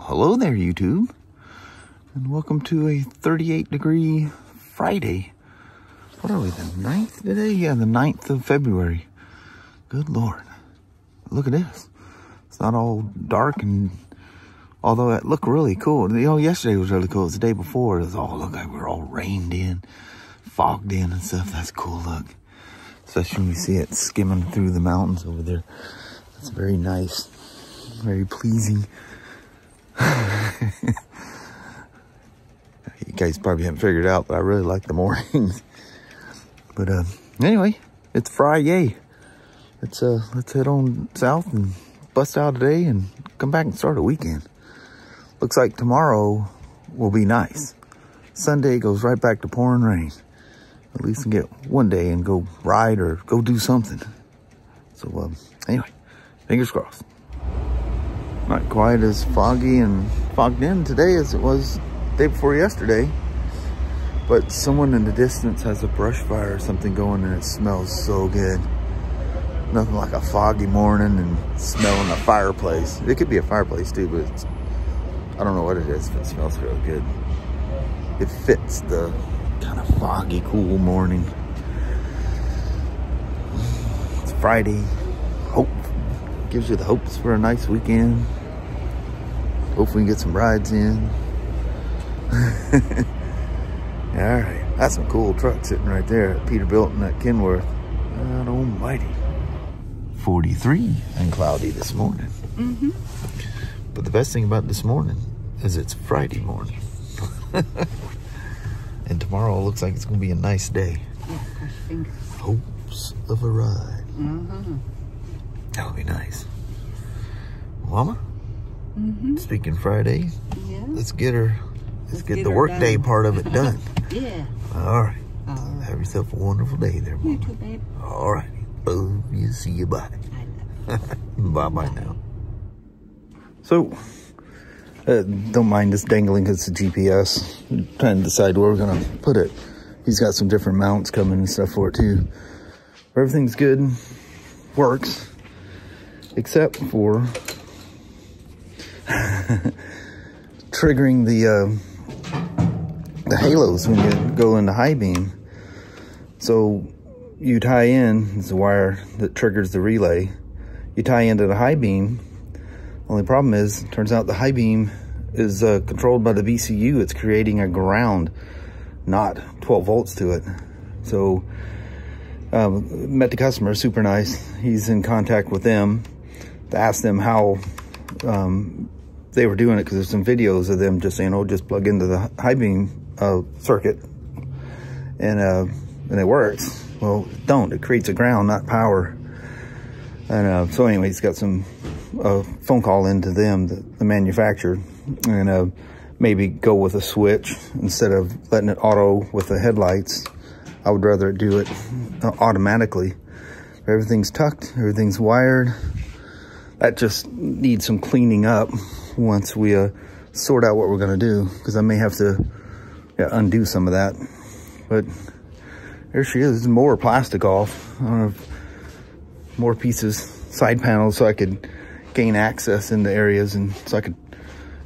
hello there, YouTube, and welcome to a 38-degree Friday. What are we, the 9th today? Yeah, the 9th of February. Good Lord. Look at this. It's not all dark, and although it looked really cool. You know, yesterday was really cool. It was the day before. It was all look like we were all rained in, fogged in and stuff. That's a cool look. Especially when you see it skimming through the mountains over there. That's very nice. Very pleasing. You guys probably haven't figured it out, but I really like the mornings. But anyway, it's Friday. Let's head on south and bust out today and come back and start a weekend. Looks like tomorrow will be nice. Sunday goes right back to pouring rain. At least we get one day and go ride or go do something. So anyway, fingers crossed. Not quite as foggy and fogged in today as it was the day before yesterday. But someone in the distance has a brush fire or something going, and it smells so good. Nothing like a foggy morning and smelling a fireplace. It could be a fireplace too, but it's, I don't know what it is, but it smells really good. It fits the kind of foggy, cool morning. It's Friday. Hope. Gives you the hopes for a nice weekend. Hopefully we can get some rides in. Alright, that's some cool truck sitting right there at Peterbilt and at Kenworth. God almighty. 43 and cloudy this morning. But the best thing about this morning is it's Friday morning. And tomorrow looks like it's going to be a nice day. Yeah, hopes of a ride. That'll be nice. Mama? Speaking Friday, yeah. Let's get the work day part of it done. Yeah. All right. Have yourself a wonderful day there, Mama. You too, babe. All right. Love you. See you. Bye. Bye-bye now. So, don't mind this dangling because it's a GPS. I'm trying to decide where we're going to put it. He's got some different mounts coming and stuff for it, too. Everything's good. Works. Except for triggering the halos when you go into high beam. So you tie in, it's a wire that triggers the relay. You tie into the high beam. Only problem is, it turns out the high beam is controlled by the VCU. It's creating a ground, not 12 volts to it. So met the customer, super nice. He's in contact with them to ask them how they were doing it, because there's some videos of them just saying, oh, just plug into the high beam circuit and it works. Well, it don't. It creates a ground, not power. And so anyway, he's got some phone call into them, the manufacturer, and maybe go with a switch instead of letting it auto with the headlights. I would rather do it automatically. Everything's tucked, everything's wired. That just needs some cleaning up once we sort out what we're gonna do, because I may have to undo some of that. But there she is. More plastic off. I don't know, more pieces, side panels, so I could gain access into areas, and so I could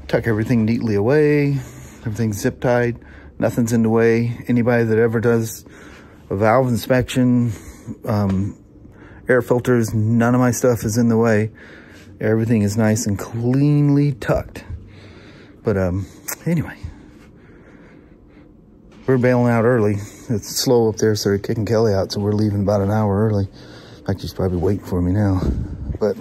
tuck everything neatly away. Everything's zip tied. Nothing's in the way. Anybody that ever does a valve inspection, air filters, none of my stuff is in the way. Everything is nice and cleanly tucked. But anyway, we're bailing out early. It's slow up there, so they're kicking Kelly out, so we're leaving about an hour early. In fact, she's probably waiting for me now. But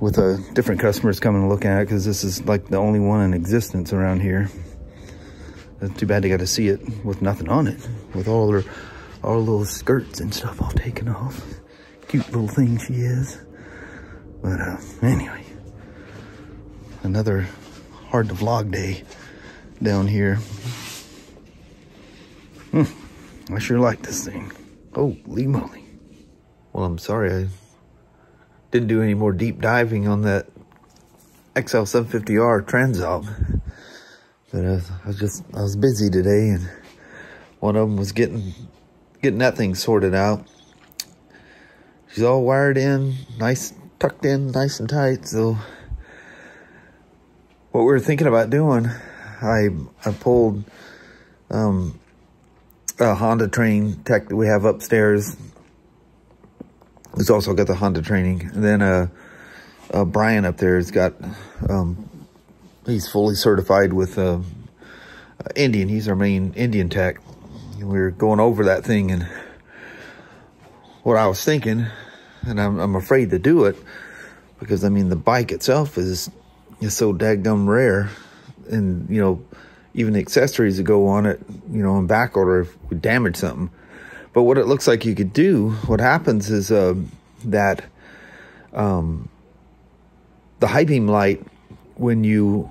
with different customers coming and looking at it, because this is like the only one in existence around here. It's too bad they got to see it with nothing on it, with all her little skirts and stuff all taken off. Cute little thing she is. But anyway, another hard to vlog day down here. I sure like this thing. Holy moly. Well, I'm sorry I didn't do any more deep diving on that XL750R Transalp. But I was busy today, and one of them was getting that thing sorted out. She's all wired in, nice, tucked in, nice and tight. So what we were thinking about doing, I pulled a Honda Train tech that we have upstairs. It's also got the Honda training. And then Brian up there has got, he's fully certified with Indian. He's our main Indian tech. And we were going over that thing, and what I was thinking, and I'm afraid to do it, because I mean the bike itself is so dadgum rare, and you know, even the accessories that go on it, you know, in back order if we damage something. But what it looks like you could do, what happens is that the high beam light, when you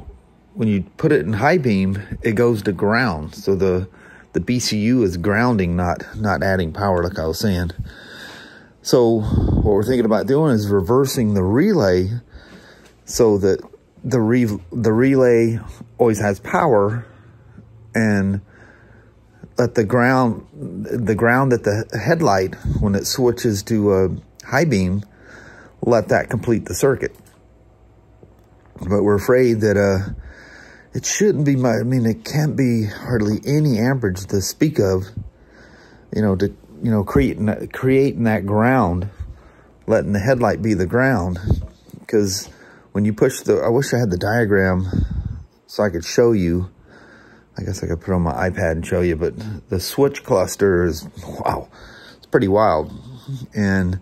put it in high beam, it goes to ground. So the BCU is grounding, not adding power, like I was saying. So what we're thinking about doing is reversing the relay so that the relay always has power, and let the ground at the headlight, when it switches to high beam, let that complete the circuit. But we're afraid that it shouldn't be I mean, it can't be hardly any amperage to speak of, you know, to, you know, creating that ground, letting the headlight be the ground. Because when you push I wish I had the diagram so I could show you. I guess I could put it on my iPad and show you, but the switch cluster is, wow, it's pretty wild. And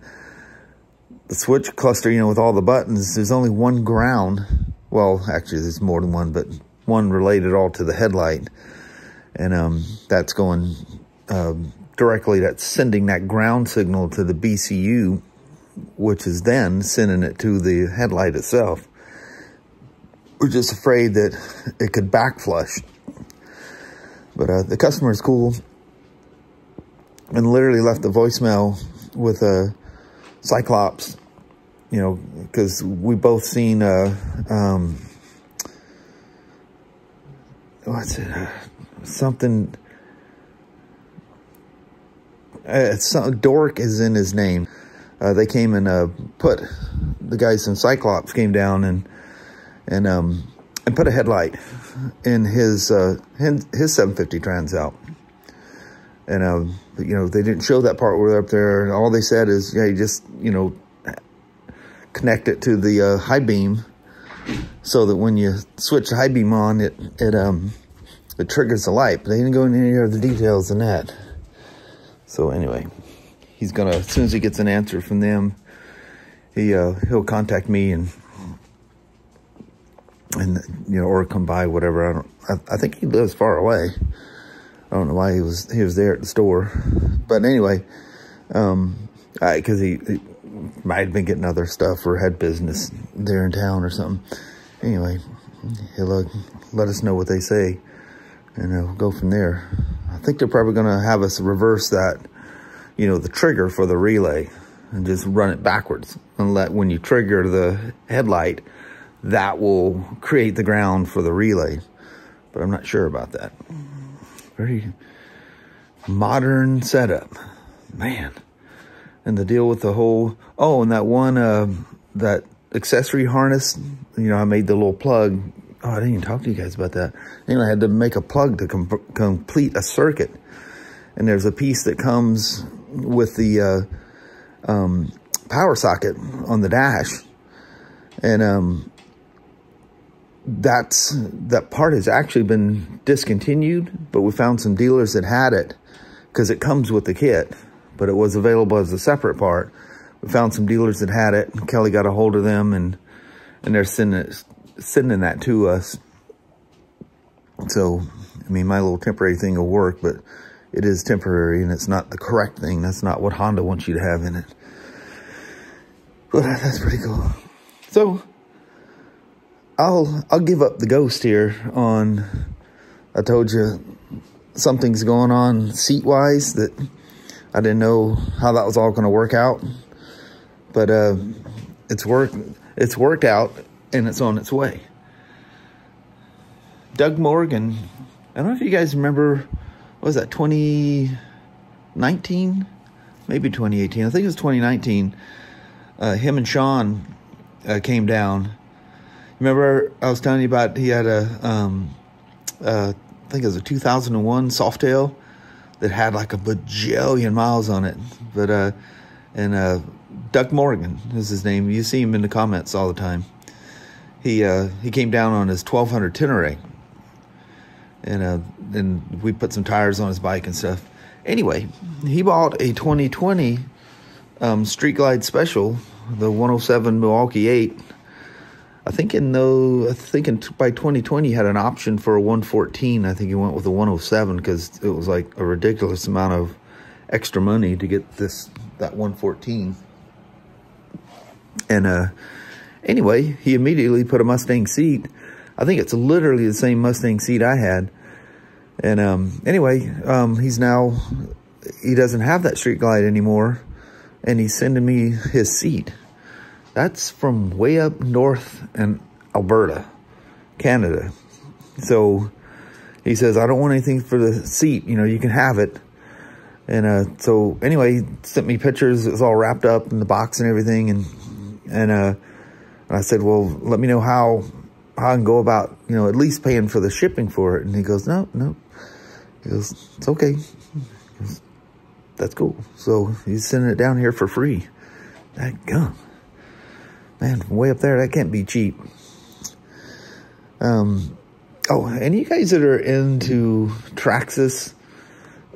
the switch cluster, you know, with all the buttons, there's only one ground. Well, actually, there's more than one, but one related all to the headlight. And that's going directly, that's sending that ground signal to the BCU, which is then sending it to the headlight itself. We're just afraid that it could backflush. But the customer is cool, and literally left a voicemail with a Cyclops, you know, because we both seen what's it? Something. Dork is in his name. They came and put the guys from Cyclops came down and put a headlight in his 750 Transalp. And you know, they didn't show that part where they're up there, and all they said is, yeah, you just, you know, connect it to the high beam, so that when you switch the high beam on, it triggers the light. But they didn't go into any other details than that. So anyway, he's gonna, as soon as he gets an answer from them, he'll contact me and you know, or come by, whatever. I think he lives far away. I don't know why he was there at the store, but anyway, because he might have been getting other stuff or had business there in town or something. Anyway, he'll let us know what they say, and we'll go from there. I think they're probably going to have us reverse that, you know, the trigger for the relay, and just run it backwards, and let, when you trigger the headlight, that will create the ground for the relay. But I'm not sure about that. Very modern setup, man. And the deal with the whole, oh, and that one, that accessory harness, you know, I made the little plug. Oh, I didn't even talk to you guys about that. Anyway, I had to make a plug to complete a circuit. And there's a piece that comes with the power socket on the dash. And that part has actually been discontinued, but we found some dealers that had it, because it comes with the kit, but it was available as a separate part. We found some dealers that had it, and Kelly got a hold of them, and they're sending that to us. So, I mean, my little temporary thing will work, but it is temporary, and it's not the correct thing. That's not what Honda wants you to have in it. But that's pretty cool. So I'll give up the ghost here on, I told you something's going on seat-wise that I didn't know how that was all going to work out. But it's worked out, and it's on its way. Doug Morgan, I don't know if you guys remember, what was that, 2019? Maybe 2018. I think it was 2019. Him and Shawn came down. Remember I was telling you about he had a, I think it was a 2001 Softail that had like a bajillion miles on it. But, Duck Morgan is his name. You see him in the comments all the time. He came down on his 1200 Tenere. And we put some tires on his bike and stuff. Anyway, he bought a 2020 Street Glide Special, the 107 Milwaukee 8. I think by 2020 he had an option for a 114. I think he went with a 107 because it was like a ridiculous amount of extra money to get that 114. And anyway, he immediately put a Mustang seat. I think it's literally the same Mustang seat I had. And anyway, he doesn't have that Street Glide anymore, and he's sending me his seat. That's from way up north in Alberta, Canada. So he says, I don't want anything for the seat, you know, you can have it. And so anyway, he sent me pictures. It was all wrapped up in the box and everything. And I said, well, let me know how I can go about, you know, at least paying for the shipping for it. And he goes, no. He goes, it's okay. Goes, that's cool. So he's sending it down here for free. That gum. Man, from way up there, that can't be cheap. Oh, and you guys that are into Traxxas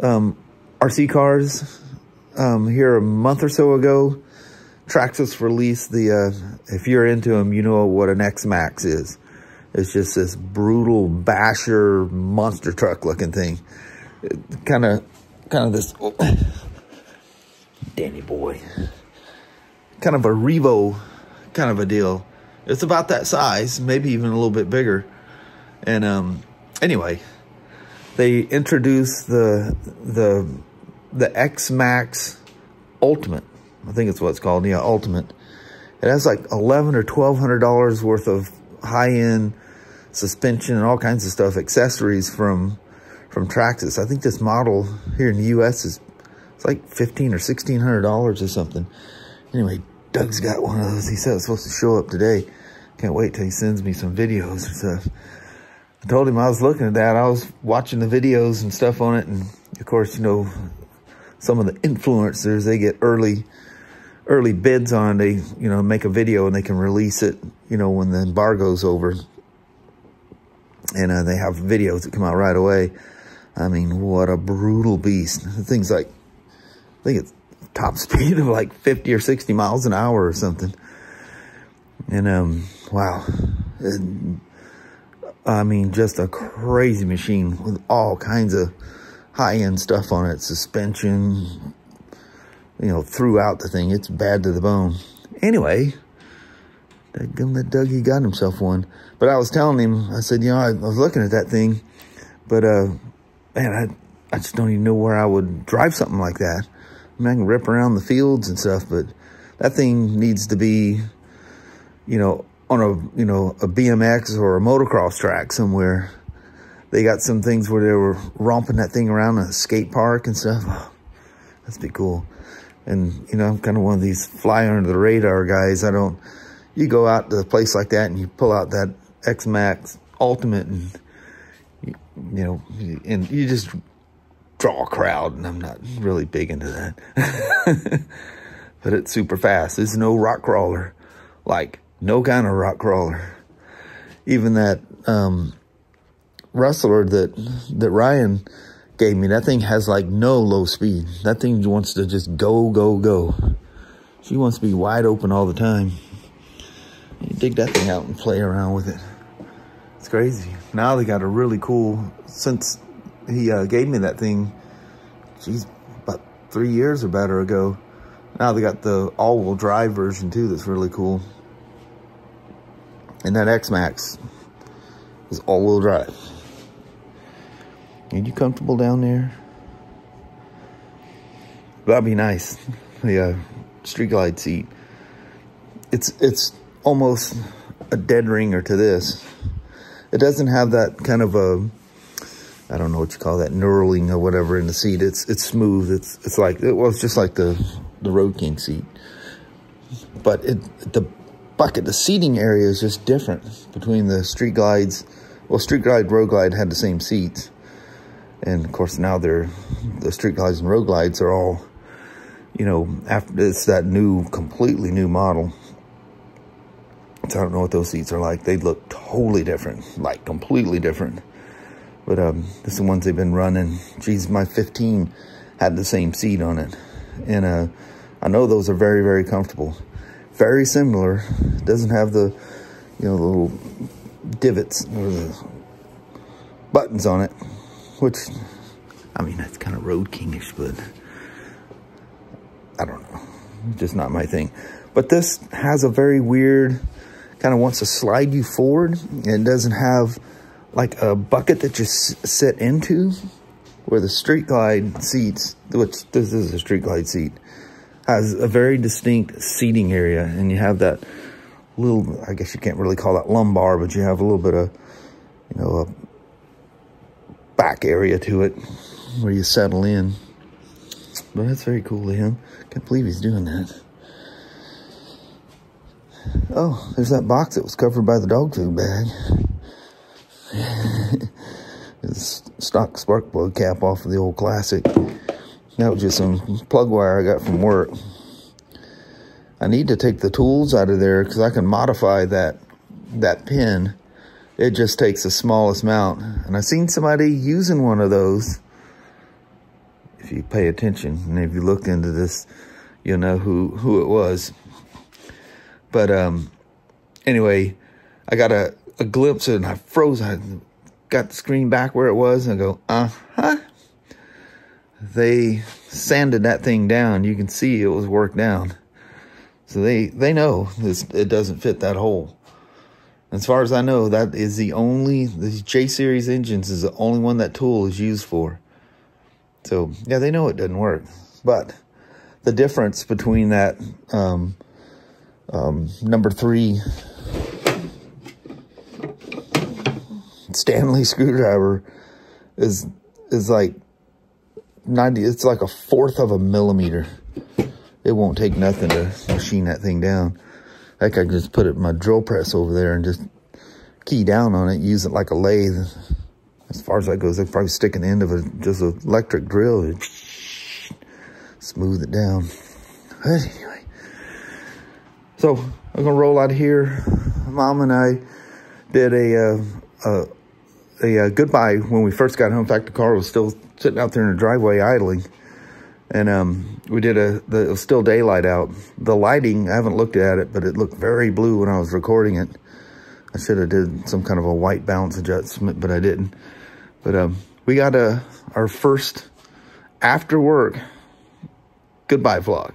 RC cars, here a month or so ago, Traxxas released if you're into them, you know what an X-Max is. It's just this brutal basher monster truck looking thing. Kind of this, oh, Danny boy. Kind of a Revo kind of a deal. It's about that size, maybe even a little bit bigger. And anyway, they introduced the X-Max Ultimate. I think it's what it's called. Yeah, Ultimate. It has like $1,100 or $1,200 worth of high-end suspension and all kinds of stuff, accessories from Traxxas. I think this model here in the U.S. it's like $1,500 or $1,600 or something. Anyway, Doug's got one of those. He said it's supposed to show up today. Can't wait till he sends me some videos and stuff. I told him I was looking at that. I was watching the videos and stuff on it, and of course, you know, some of the influencers, they get early bids on it. They, you know, make a video and they can release it, you know, when the embargo's over. And they have videos that come out right away. I mean, what a brutal beast. The thing's like, I think it's top speed of like 50 or 60 miles an hour or something. And, wow. I mean, just a crazy machine with all kinds of high-end stuff on it. Suspension, you know, throughout the thing. It's bad to the bone. Anyway, that Dougie got himself one. But I was telling him, I said, you know, I was looking at that thing, but, man, I just don't even know where I would drive something like that. I mean, I can rip around the fields and stuff, but that thing needs to be, you know, on a BMX or a motocross track somewhere. They got some things where they were romping that thing around a skate park and stuff. Oh, that'd be cool. And, you know, I'm kind of one of these fly under the radar guys. You go out to a place like that and you pull out that X-Max Ultimate and, you know, and you just draw a crowd, and I'm not really big into that. But it's super fast. It's no rock crawler. Like, no kind of rock crawler. Even that Rustler that Ryan gave me, that thing has like no low speed. That thing wants to just go, go, go. She wants to be wide open all the time. You dig that thing out and play around with it. It's crazy. Now they got a really cool, since he gave me that thing, geez, about 3 years or better ago. Now they got the all-wheel drive version too that's really cool. And that X-Max is all-wheel drive. Are you comfortable down there? That'd be nice. The Street Glide seat. It's almost a dead ringer to this. It doesn't have that kind of a, I don't know what you call that, knurling or whatever in the seat. It's smooth. It's like, it was just like the Road King seat. But the bucket, the seating area is just different between the Street Glides. Well, Street Glide, Road Glide had the same seats. And of course now the Street Glides and Road Glides are all, you know, after it's that new, completely new model. So I don't know what those seats are like. They look totally different, like completely different. But this is the ones they've been running. Geez, my 15 had the same seat on it. And I know those are very, very comfortable. Very similar. It doesn't have the, you know, the little divots or the buttons on it. Which, I mean, that's kind of Road King-ish, but I don't know. Just not my thing. But this has a very weird, kind of wants to slide you forward. And it doesn't have like a bucket that you sit into. Where the Street Glide seats, which this is a Street Glide seat, has a very distinct seating area. And you have that little, I guess you can't really call that lumbar, but you have a little bit of, you know, a back area to it where you settle in. But that's very cool of him. Can't believe he's doing that. Oh, there's that box that was covered by the dog food bag. It's stock spark plug cap off of the old Classic. That was just some plug wire I got from work. I need to take the tools out of there because I can modify that pin. It just takes the smallest amount. And I've seen somebody using one of those. If you pay attention, and if you look into this, you'll know who it was. But anyway, I got a glimpse of it and I froze. I got the screen back where it was and I go, uh-huh. They sanded that thing down. You can see it was worked down. So they know it doesn't fit that hole. As far as I know, that is the J-Series engines is the only one that tool is used for. So, yeah, they know it doesn't work. But the difference between that number 3 Stanley screwdriver is like 90, it's like 1/4 of a millimeter. It won't take nothing to machine that thing down. Like I can just put it in my drill press over there and just key down on it, use it like a lathe. As far as that goes, I could probably stick an end of just an electric drill and smooth it down. But anyway, so I'm gonna roll out of here. Mom and I did a goodbye when we first got home. In fact, the car was still sitting out there in the driveway idling. And we did it was still daylight out. The lighting, I haven't looked at it, but it looked very blue when I was recording it. I should have did some kind of a white balance adjustment, but I didn't. But we got our first after work goodbye vlog.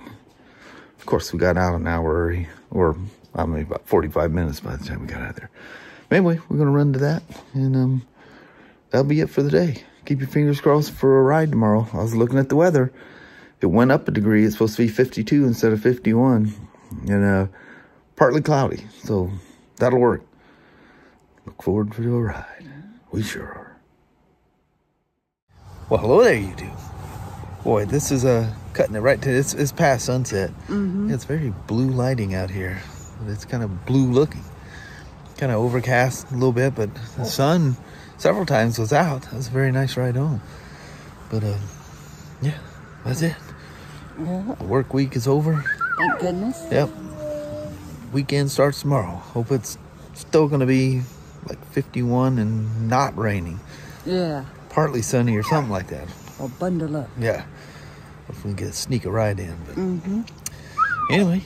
Of course, we got out an hour early, or I mean about 45 minutes by the time we got out of there. But anyway, we're gonna run to that, and that'll be it for the day. Keep your fingers crossed for a ride tomorrow. I was looking at the weather. It went up a degree. It's supposed to be 52 instead of 51. And partly cloudy. So that'll work. Look forward to a ride. We sure are. Well, hello there, you two. Boy, this is cutting it right to, it's past sunset. Mm-hmm. It's very blue lighting out here. It's kind of blue looking. Kind of overcast a little bit, but the sun several times was out. That was a very nice ride home. But yeah, that's it. Yeah. The work week is over. Thank goodness. Yep. Weekend starts tomorrow. Hope it's still going to be like 51 and not raining. Yeah. Partly sunny or something like that. Well, bundle up. Yeah. Hopefully we can sneak a ride in. But anyway,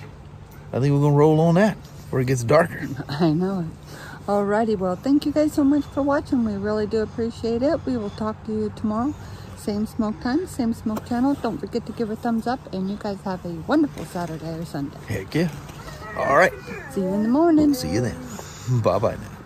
I think we're going to roll on that before it gets darker. I know it. Alrighty, well, thank you guys so much for watching. We really do appreciate it. We will talk to you tomorrow. Same smoke time, same smoke channel. Don't forget to give a thumbs up, and you guys have a wonderful Saturday or Sunday. Heck yeah. All right. See you in the morning. See you then. Bye-bye now.